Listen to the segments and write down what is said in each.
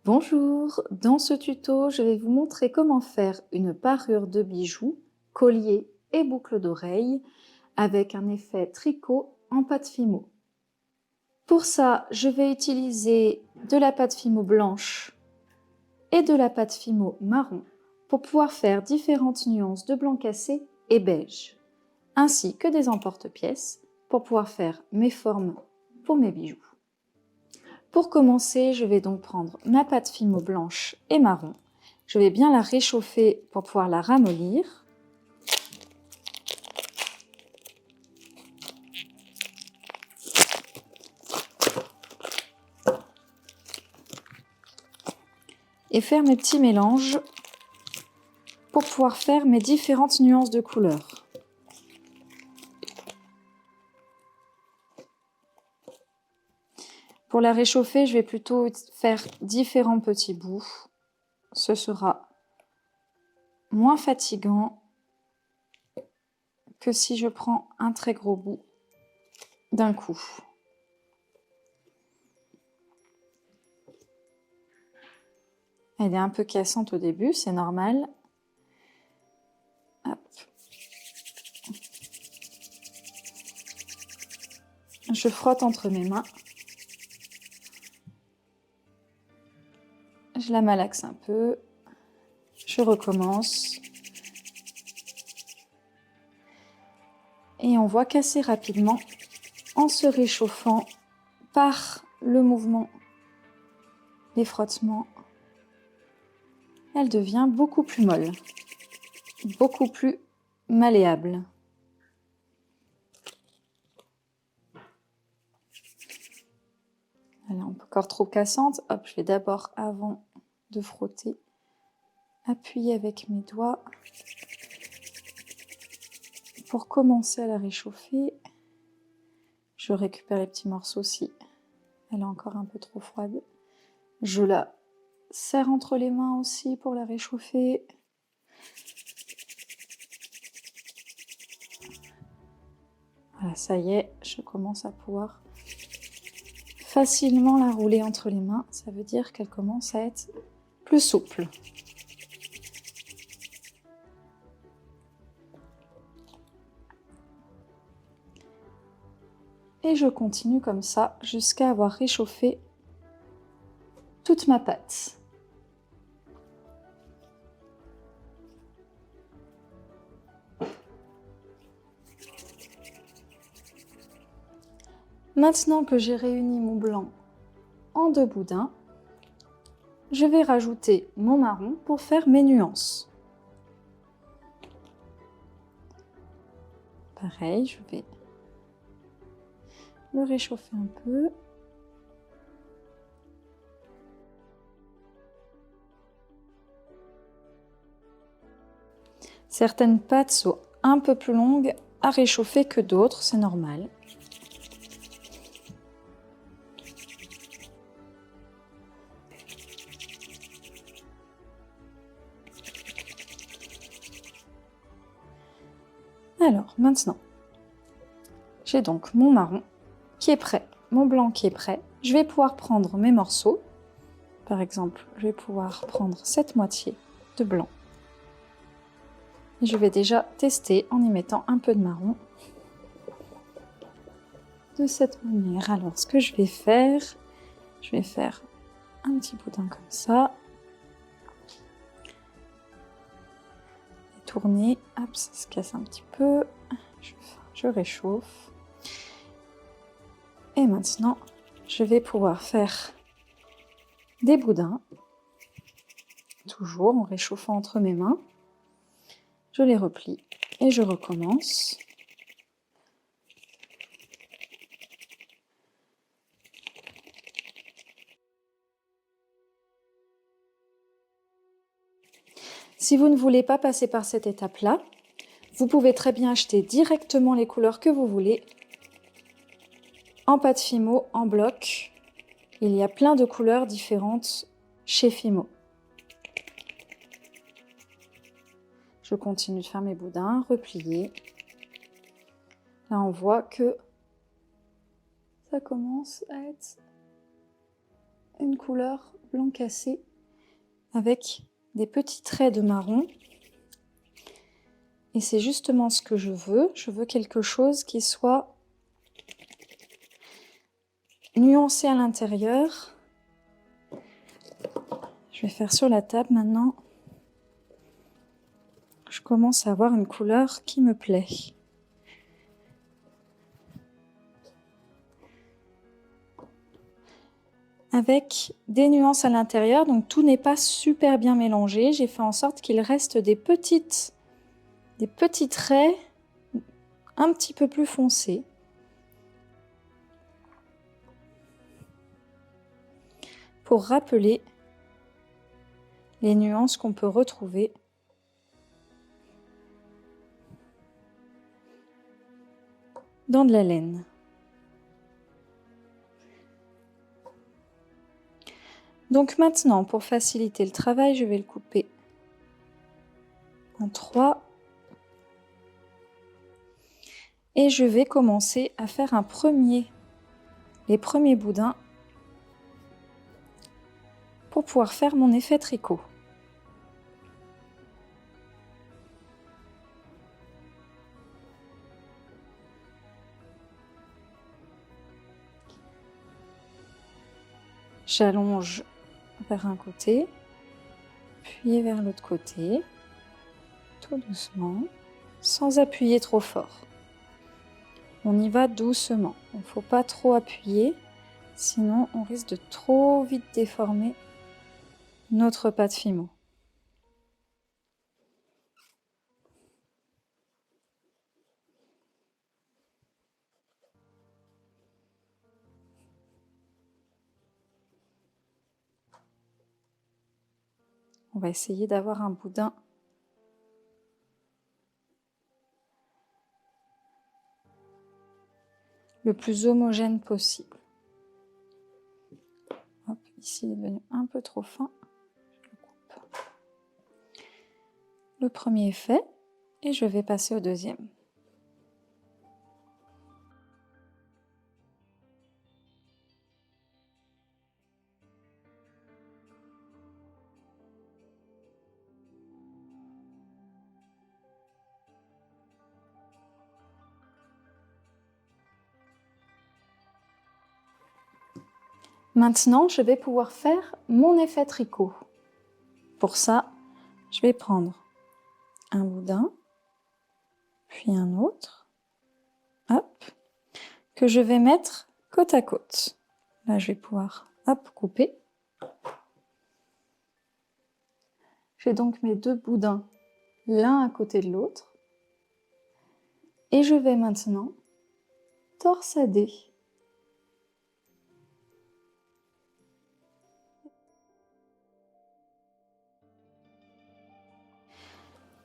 Bonjour, dans ce tuto, je vais vous montrer comment faire une parure de bijoux, collier et boucle d'oreille avec un effet tricot en pâte Fimo. Pour ça, je vais utiliser de la pâte Fimo blanche et de la pâte Fimo marron pour pouvoir faire différentes nuances de blanc cassé et beige, ainsi que des emporte-pièces pour pouvoir faire mes formes pour mes bijoux. Pour commencer, je vais donc prendre ma pâte Fimo blanche et marron. Je vais bien la réchauffer pour pouvoir la ramollir. Et faire mes petits mélanges pour pouvoir faire mes différentes nuances de couleurs. Pour la réchauffer, je vais plutôt faire différents petits bouts. Ce sera moins fatigant que si je prends un très gros bout d'un coup. Elle est un peu cassante au début, c'est normal. Hop. Je frotte entre mes mains. Je la malaxe un peu. Je recommence. Et on voit qu'assez rapidement, en se réchauffant par le mouvement des frottements, elle devient beaucoup plus molle, beaucoup plus malléable. Elle est encore trop cassante. Hop, je vais d'abord, avant de frotter, appuyer avec mes doigts pour commencer à la réchauffer. Je récupère les petits morceaux si elle est encore un peu trop froide. Je la serre entre les mains aussi pour la réchauffer. Voilà, ça y est, je commence à pouvoir facilement la rouler entre les mains. Ça veut dire qu'elle commence à être plus souple. Et je continue comme ça jusqu'à avoir réchauffé toute ma pâte. Maintenant que j'ai réuni mon blanc en deux boudins, je vais rajouter mon marron pour faire mes nuances. Pareil, je vais le réchauffer un peu. Certaines pâtes sont un peu plus longues à réchauffer que d'autres, c'est normal. Alors, maintenant, j'ai donc mon marron qui est prêt, mon blanc qui est prêt. Je vais pouvoir prendre mes morceaux. Par exemple, je vais pouvoir prendre cette moitié de blanc. Et je vais déjà tester en y mettant un peu de marron. De cette manière. Alors, ce que je vais faire un petit boudin comme ça. Tourner, hop, ça se casse un petit peu. Je réchauffe. Et maintenant, je vais pouvoir faire des boudins. Toujours en réchauffant entre mes mains. Je les replie et je recommence. Si vous ne voulez pas passer par cette étape-là, vous pouvez très bien acheter directement les couleurs que vous voulez en pâte Fimo, en bloc. Il y a plein de couleurs différentes chez Fimo. Je continue de faire mes boudins, replier. Là, on voit que ça commence à être une couleur blanc cassé avec des petits traits de marron. Et c'est justement ce que je veux. Je veux quelque chose qui soit nuancé à l'intérieur. Je vais faire sur la table maintenant. Je commence à avoir une couleur qui me plaît. Avec des nuances à l'intérieur, donc tout n'est pas super bien mélangé. J'ai fait en sorte qu'il reste des petits traits un petit peu plus foncés. Pour rappeler les nuances qu'on peut retrouver dans de la laine. Donc maintenant, pour faciliter le travail, je vais le couper en 3. Et je vais commencer à faire les premiers boudins pour pouvoir faire mon effet tricot. J'allonge vers un côté, puis vers l'autre côté, tout doucement, sans appuyer trop fort. On y va doucement, il ne faut pas trop appuyer, sinon on risque de trop vite déformer notre pâte Fimo. On va essayer d'avoir un boudin le plus homogène possible. Hop, ici il est devenu un peu trop fin. Je le coupe. Le premier est fait et je vais passer au deuxième. Maintenant, je vais pouvoir faire mon effet tricot. Pour ça, je vais prendre un boudin, puis un autre, hop, que je vais mettre côte à côte. Là, je vais pouvoir, hop, couper. J'ai donc mes 2 boudins l'un à côté de l'autre. Et je vais maintenant torsader.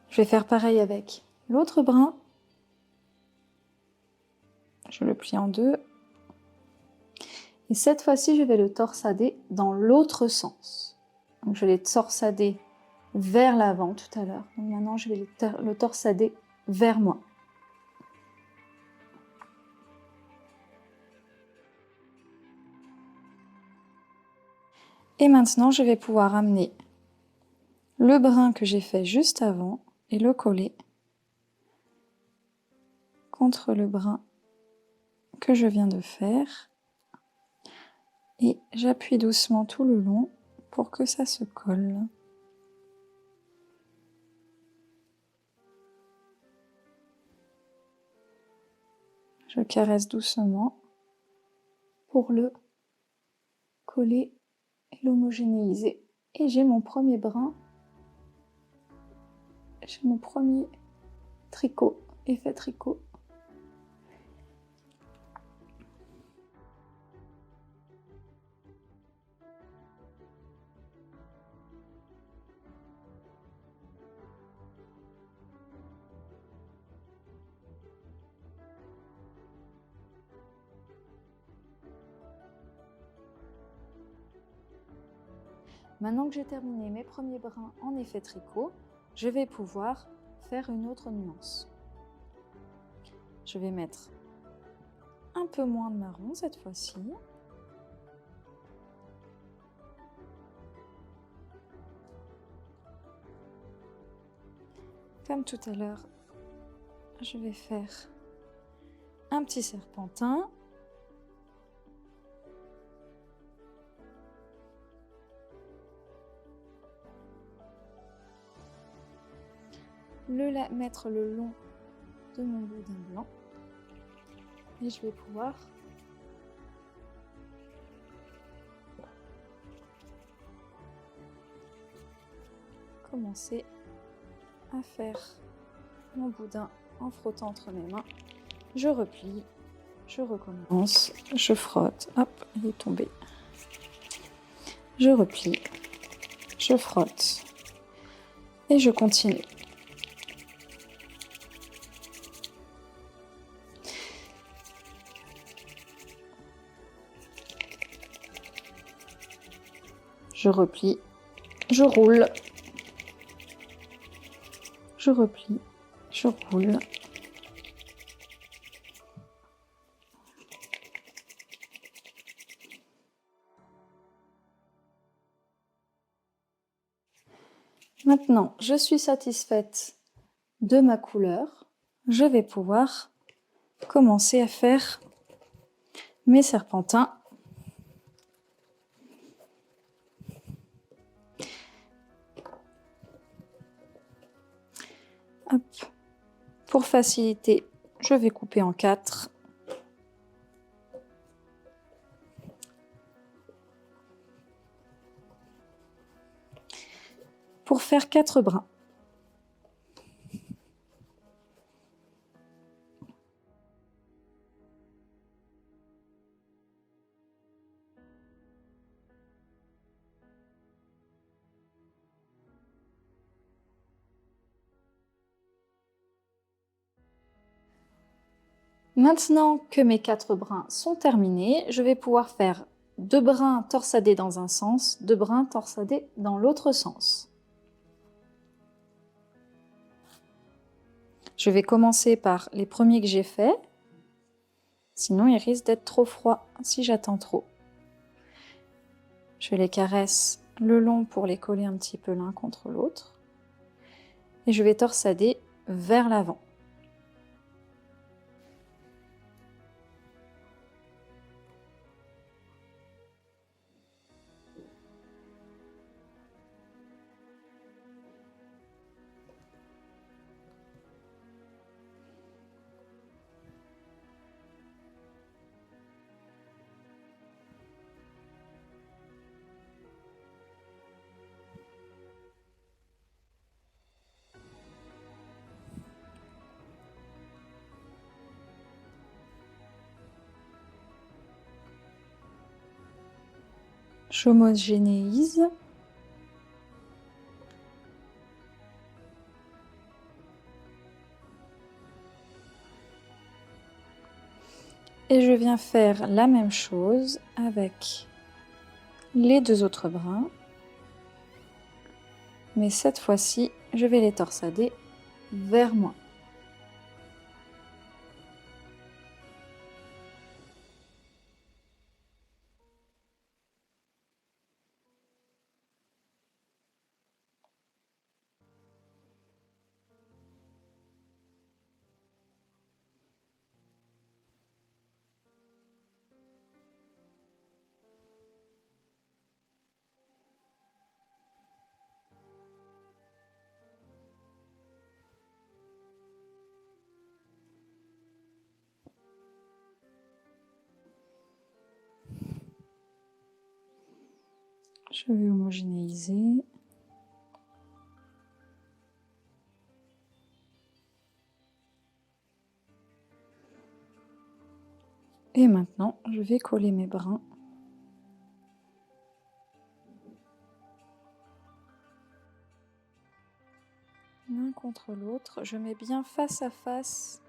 Je vais faire pareil avec l'autre brin. Je le plie en 2. Et cette fois-ci, je vais le torsader dans l'autre sens. Donc, je l'ai torsadé vers l'avant tout à l'heure. Donc maintenant, je vais le torsader vers moi. Et maintenant, je vais pouvoir amener le brin que j'ai fait juste avant et le coller contre le brin que je viens de faire. Et j'appuie doucement tout le long pour que ça se colle. Je caresse doucement pour le coller et l'homogénéiser. Et j'ai mon premier brin, j'ai mon premier tricot, effet tricot. Maintenant que j'ai terminé mes premiers brins en effet tricot, je vais pouvoir faire une autre nuance. Je vais mettre un peu moins de marron cette fois-ci. Comme tout à l'heure, je vais faire un petit serpentin. Mettre le long de mon boudin blanc. Et je vais pouvoir commencer à faire mon boudin en frottant entre mes mains. Je replie, je recommence, je frotte, hop, il est tombé. Je replie, je frotte et je continue. Je replie, je roule, je replie, je roule. Maintenant, je suis satisfaite de ma couleur. Je vais pouvoir commencer à faire mes serpentins. Hop. Pour faciliter, je vais couper en 4. Pour faire 4 brins. Maintenant que mes 4 brins sont terminés, je vais pouvoir faire 2 brins torsadés dans un sens, 2 brins torsadés dans l'autre sens. Je vais commencer par les premiers que j'ai faits, sinon ils risquent d'être trop froids si j'attends trop. Je les caresse le long pour les coller un petit peu l'un contre l'autre. Et je vais torsader vers l'avant. J'homogénéise. Et je viens faire la même chose avec les 2 autres brins. Mais cette fois-ci, je vais les torsader vers moi. Je vais homogénéiser. Et maintenant, je vais coller mes brins. L'un contre l'autre. Je mets bien face à face.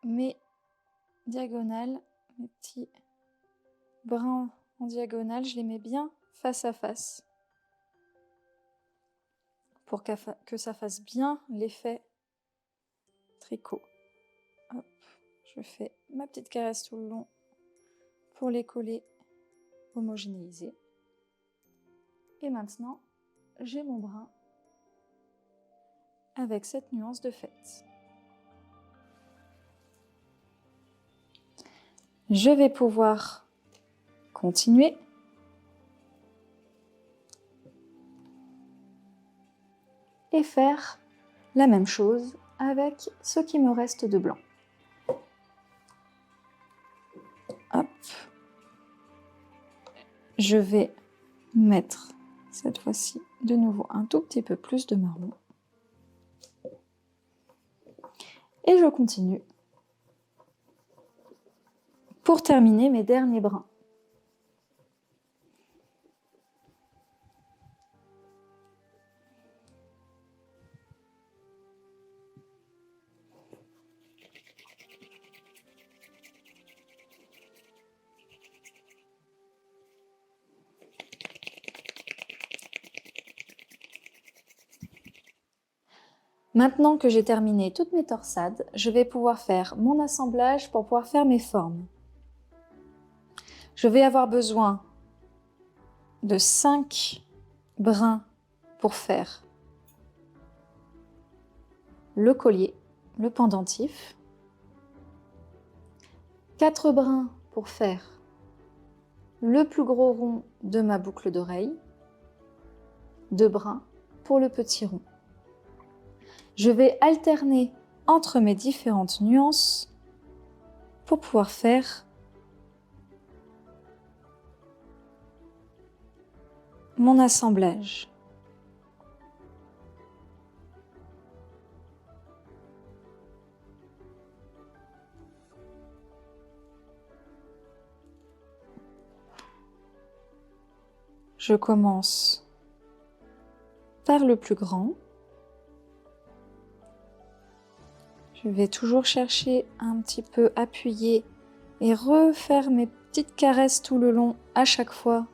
Mes diagonales, mes petits brins en diagonale, je les mets bien face à face. Pour que ça fasse bien l'effet tricot. Hop, je fais ma petite caresse tout le long pour les coller homogénéisés. Et maintenant, j'ai mon brin avec cette nuance de fête. Je vais pouvoir continuer et faire la même chose avec ce qui me reste de blanc. Hop. Je vais mettre cette fois-ci de nouveau un tout petit peu plus de marron. Et je continue pour terminer mes derniers brins. Maintenant que j'ai terminé toutes mes torsades, je vais pouvoir faire mon assemblage pour pouvoir faire mes formes. Je vais avoir besoin de 5 brins pour faire le collier, le pendentif, 4 brins pour faire le plus gros rond de ma boucle d'oreille, 2 brins pour le petit rond. Je vais alterner entre mes différentes nuances pour pouvoir faire mon assemblage. Je commence par le plus grand. Je vais toujours chercher un petit peu appuyer et refaire mes petites caresses tout le long à chaque fois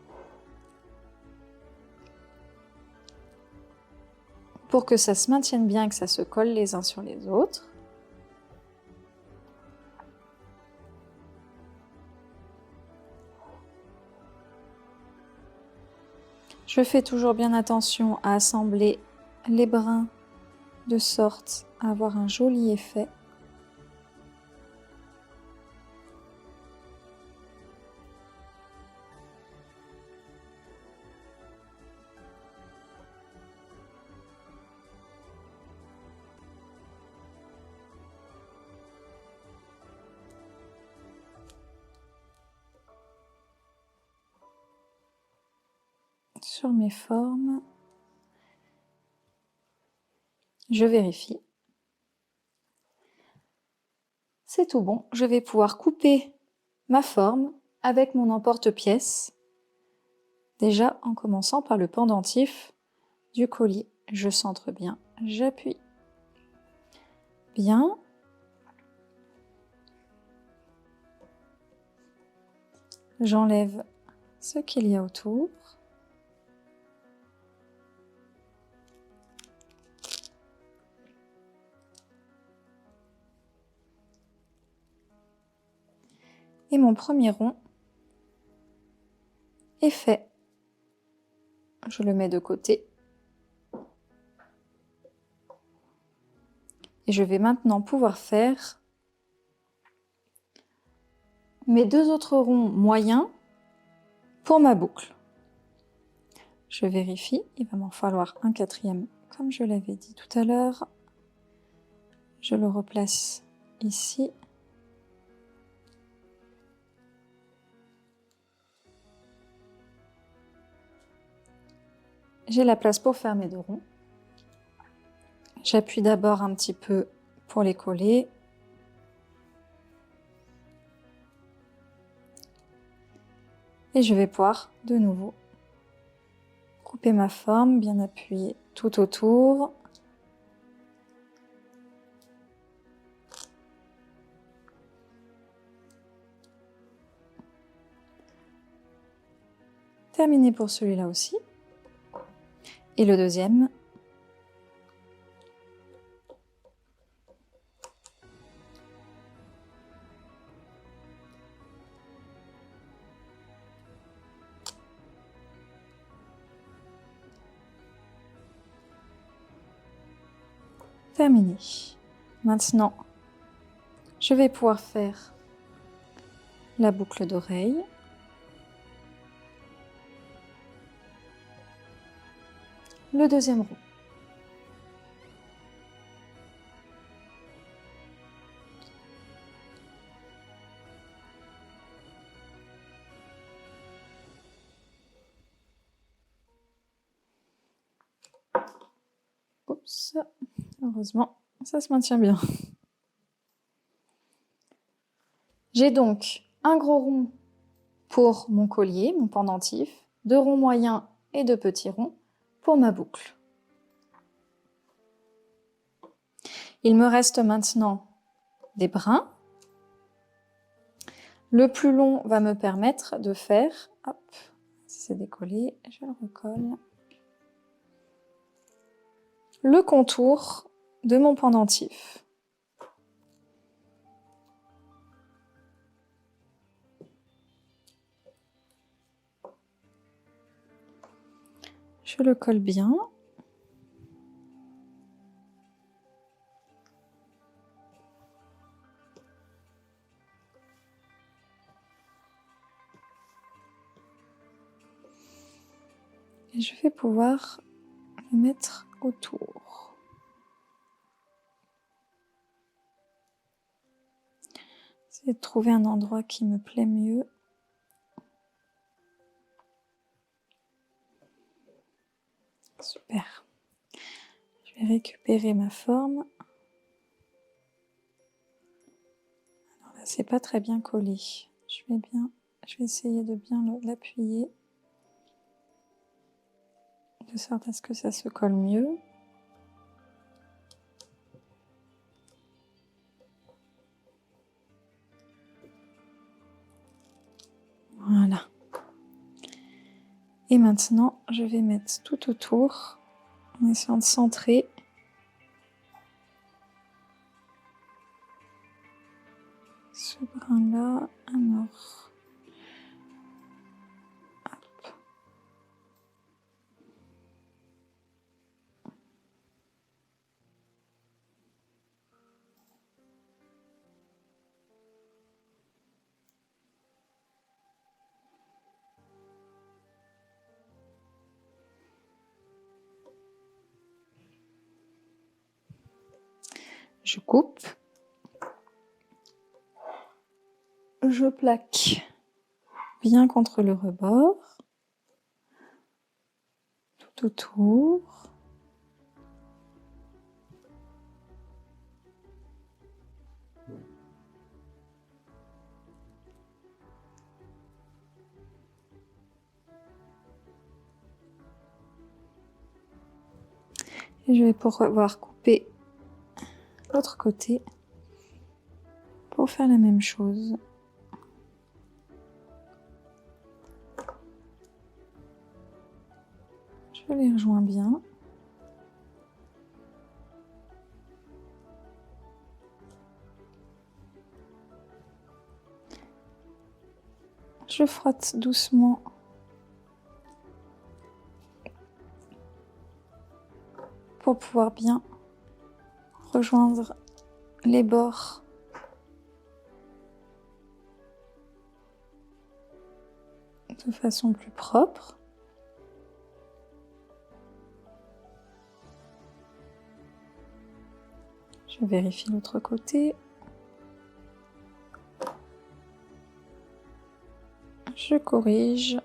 pour que ça se maintienne bien, que ça se colle les uns sur les autres. Je fais toujours bien attention à assembler les brins de sorte à avoir un joli effet. Sur mes formes, je vérifie. C'est tout bon, je vais pouvoir couper ma forme avec mon emporte-pièce. Déjà en commençant par le pendentif du collier. Je centre bien, j'appuie bien. J'enlève ce qu'il y a autour. Et mon premier rond est fait. Je le mets de côté. Et je vais maintenant pouvoir faire mes 2 autres ronds moyens pour ma boucle. Je vérifie, il va m'en falloir un 4e, comme je l'avais dit tout à l'heure. Je le replace ici. J'ai la place pour faire mes 2 ronds. J'appuie d'abord un petit peu pour les coller. Et je vais pouvoir de nouveau couper ma forme, bien appuyer tout autour. Terminé pour celui-là aussi. Et le deuxième. Terminé. Maintenant, je vais pouvoir faire la boucle d'oreille. Le deuxième rond. Oups, heureusement, ça se maintient bien. J'ai donc un gros rond pour mon collier, mon pendentif, 2 ronds moyens et 2 petits ronds pour ma boucle. Il me reste maintenant des brins. Le plus long va me permettre de faire, hop, si c'est décollé, je le recolle, le contour de mon pendentif. Je le colle bien. Et je vais pouvoir le mettre autour. Essayer de trouver un endroit qui me plaît mieux. Super. Je vais récupérer ma forme. Alors là, c'est pas très bien collé. Je vais essayer de bien l'appuyer de sorte à ce que ça se colle mieux. Voilà. Et maintenant, je vais mettre tout autour en essayant de centrer. Ce brin-là, alors. Hop. Je coupe. Je plaque bien contre le rebord, tout autour. Et je vais pouvoir couper l'autre côté pour faire la même chose. Je les rejoins bien. Je frotte doucement pour pouvoir bien rejoindre les bords de façon plus propre. Je vérifie l'autre côté. Je corrige.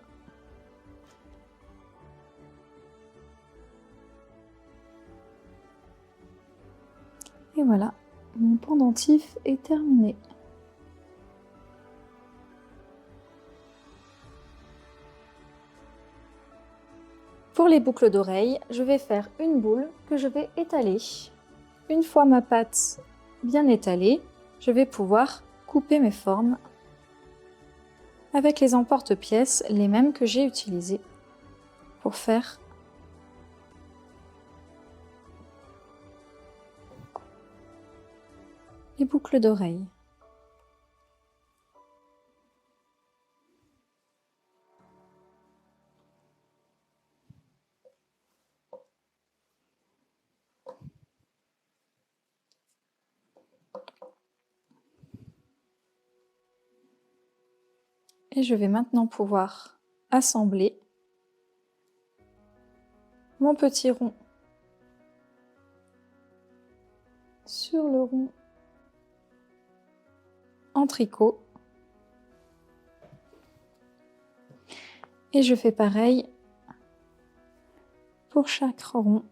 Et voilà, mon pendentif est terminé. Pour les boucles d'oreilles, je vais faire une boule que je vais étaler. Une fois ma pâte bien étalée, je vais pouvoir couper mes formes avec les emporte-pièces, les mêmes que j'ai utilisés pour faire les boucles d'oreilles. Et je vais maintenant pouvoir assembler mon petit rond sur le rond en tricot. Et je fais pareil pour chaque rond.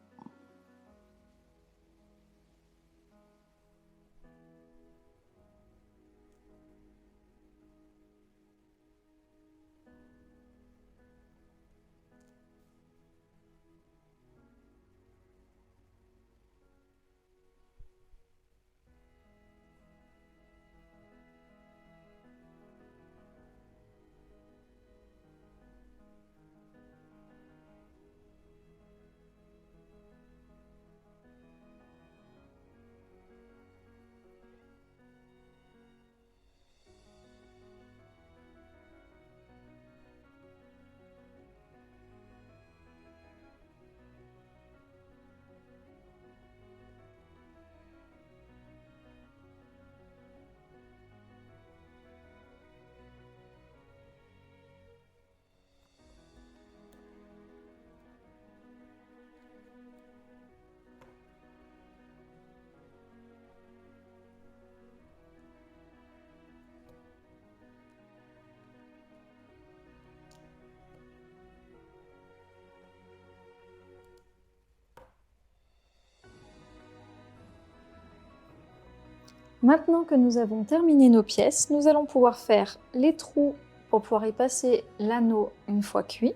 Maintenant que nous avons terminé nos pièces, nous allons pouvoir faire les trous pour pouvoir y passer l'anneau une fois cuit.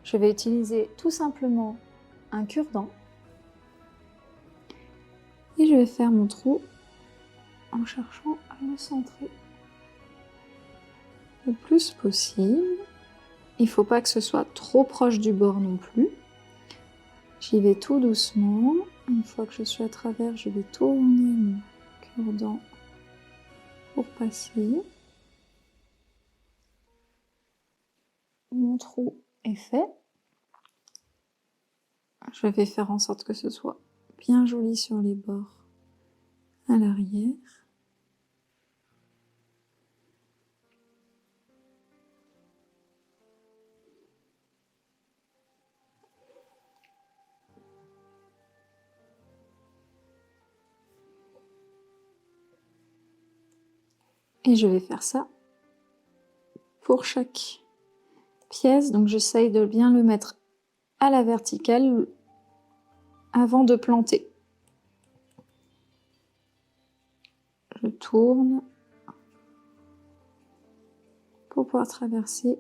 Je vais utiliser tout simplement un cure-dent et je vais faire mon trou en cherchant à le centrer le plus possible. Il ne faut pas que ce soit trop proche du bord non plus. J'y vais tout doucement. Une fois que je suis à travers, je vais tourner mon cure-dent pour passer. Mon trou est fait. Je vais faire en sorte que ce soit bien joli sur les bords à l'arrière. Et je vais faire ça pour chaque pièce. Donc j'essaye de bien le mettre à la verticale avant de planter. Je tourne pour pouvoir traverser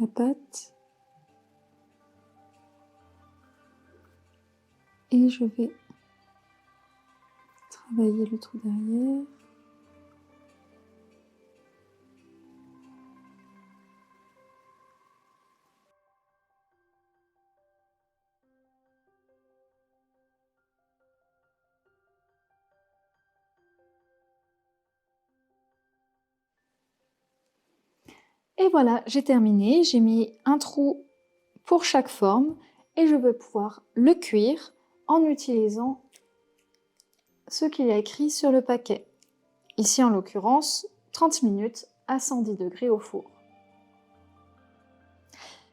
la patte. Et je vais travailler le trou derrière. Et voilà, j'ai terminé. J'ai mis un trou pour chaque forme et je vais pouvoir le cuire en utilisant ce qu'il y a écrit sur le paquet. Ici, en l'occurrence, 30 minutes à 110 degrés au four.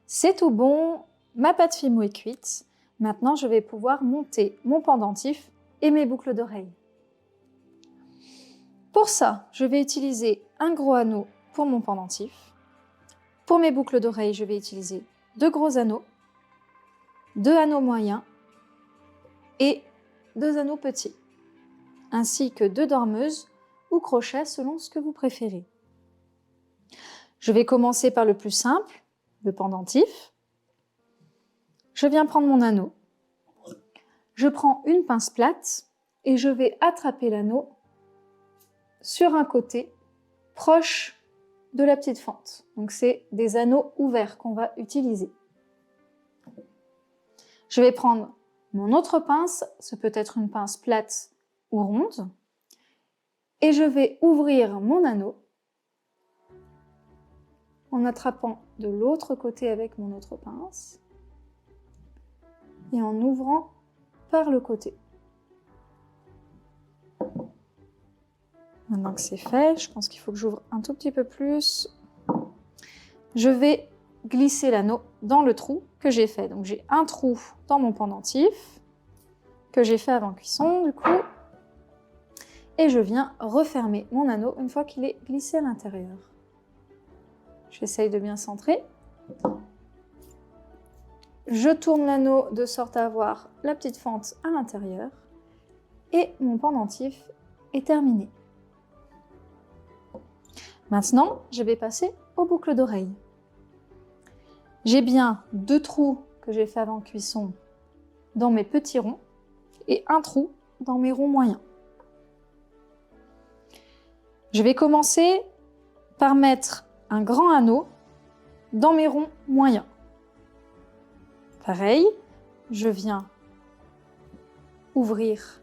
C'est tout bon, ma pâte Fimo est cuite. Maintenant, je vais pouvoir monter mon pendentif et mes boucles d'oreilles. Pour ça, je vais utiliser un gros anneau pour mon pendentif. Pour mes boucles d'oreilles, je vais utiliser 2 gros anneaux, 2 anneaux moyens et 2 anneaux petits, ainsi que 2 dormeuses ou crochets selon ce que vous préférez. Je vais commencer par le plus simple, le pendentif. Je viens prendre mon anneau. Je prends une pince plate et je vais attraper l'anneau sur un côté proche de la petite fente. Donc c'est des anneaux ouverts qu'on va utiliser. Je vais prendre mon autre pince, ce peut être une pince plate ou ronde, et je vais ouvrir mon anneau en attrapant de l'autre côté avec mon autre pince et en ouvrant par le côté. Maintenant que c'est fait, je pense qu'il faut que j'ouvre un tout petit peu plus. je vais glisser l'anneau dans le trou que j'ai fait. Donc j'ai un trou dans mon pendentif que j'ai fait avant cuisson du coup. Et je viens refermer mon anneau une fois qu'il est glissé à l'intérieur. J'essaye de bien centrer. Je tourne l'anneau de sorte à avoir la petite fente à l'intérieur. Et mon pendentif est terminé. Maintenant, je vais passer aux boucles d'oreilles. J'ai bien 2 trous que j'ai fait avant cuisson dans mes petits ronds et un trou dans mes ronds moyens. Je vais commencer par mettre un grand anneau dans mes ronds moyens. Pareil, je viens ouvrir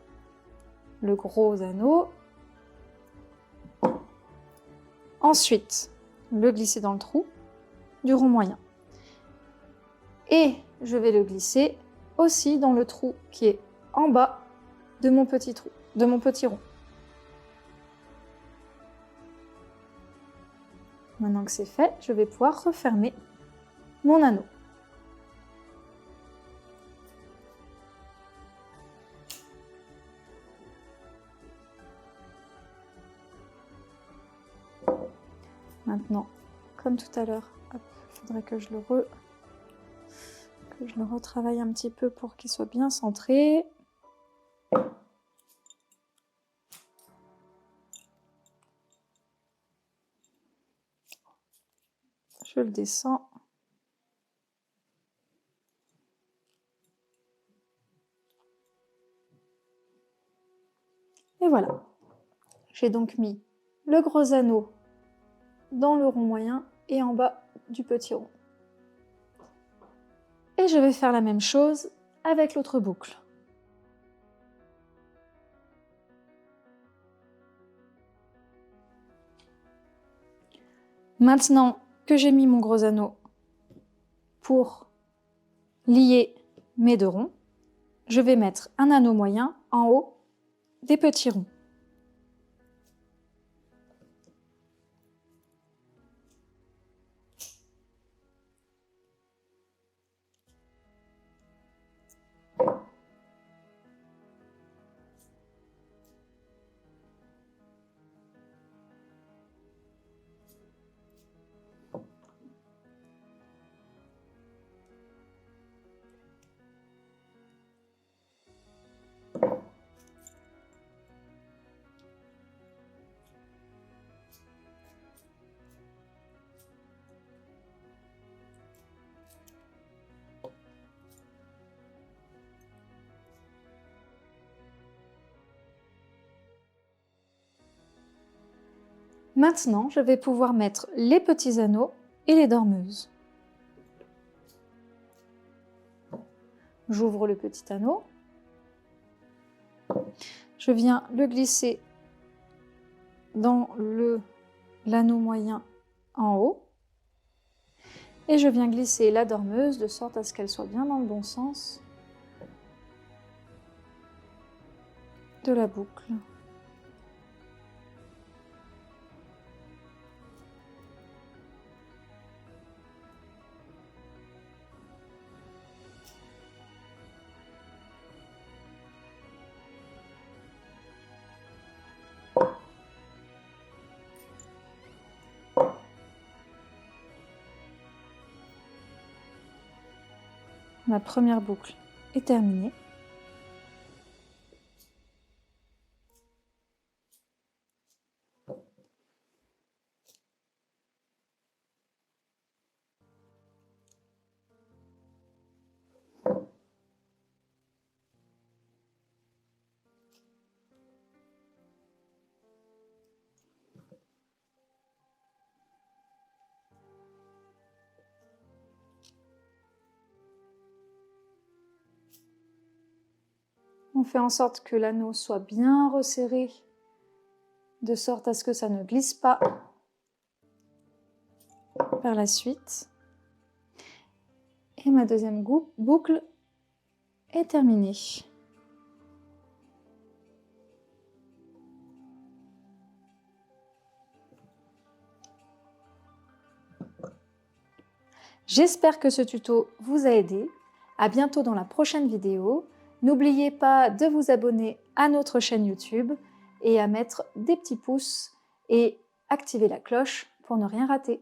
le gros anneau. Ensuite, le glisser dans le trou du rond moyen. Et je vais le glisser aussi dans le trou qui est en bas de mon petit trou, de mon petit rond. Maintenant que c'est fait, je vais pouvoir refermer mon anneau. Maintenant, comme tout à l'heure, il faudrait que je le retravaille un petit peu pour qu'il soit bien centré. Je le descends. Et voilà. J'ai donc mis le gros anneau dans le rond moyen et en bas du petit rond. Et je vais faire la même chose avec l'autre boucle. Maintenant que j'ai mis mon gros anneau pour lier mes 2 ronds, je vais mettre un anneau moyen en haut des petits ronds. Maintenant, je vais pouvoir mettre les petits anneaux et les dormeuses. J'ouvre le petit anneau. Je viens le glisser dans l'anneau moyen en haut. Et je viens glisser la dormeuse de sorte à ce qu'elle soit bien dans le bon sens de la boucle. Ma première boucle est terminée. On fait en sorte que l'anneau soit bien resserré, de sorte à ce que ça ne glisse pas par la suite. Et ma deuxième boucle est terminée. J'espère que ce tuto vous a aidé. À bientôt dans la prochaine vidéo. N'oubliez pas de vous abonner à notre chaîne YouTube et à mettre des petits pouces et activer la cloche pour ne rien rater.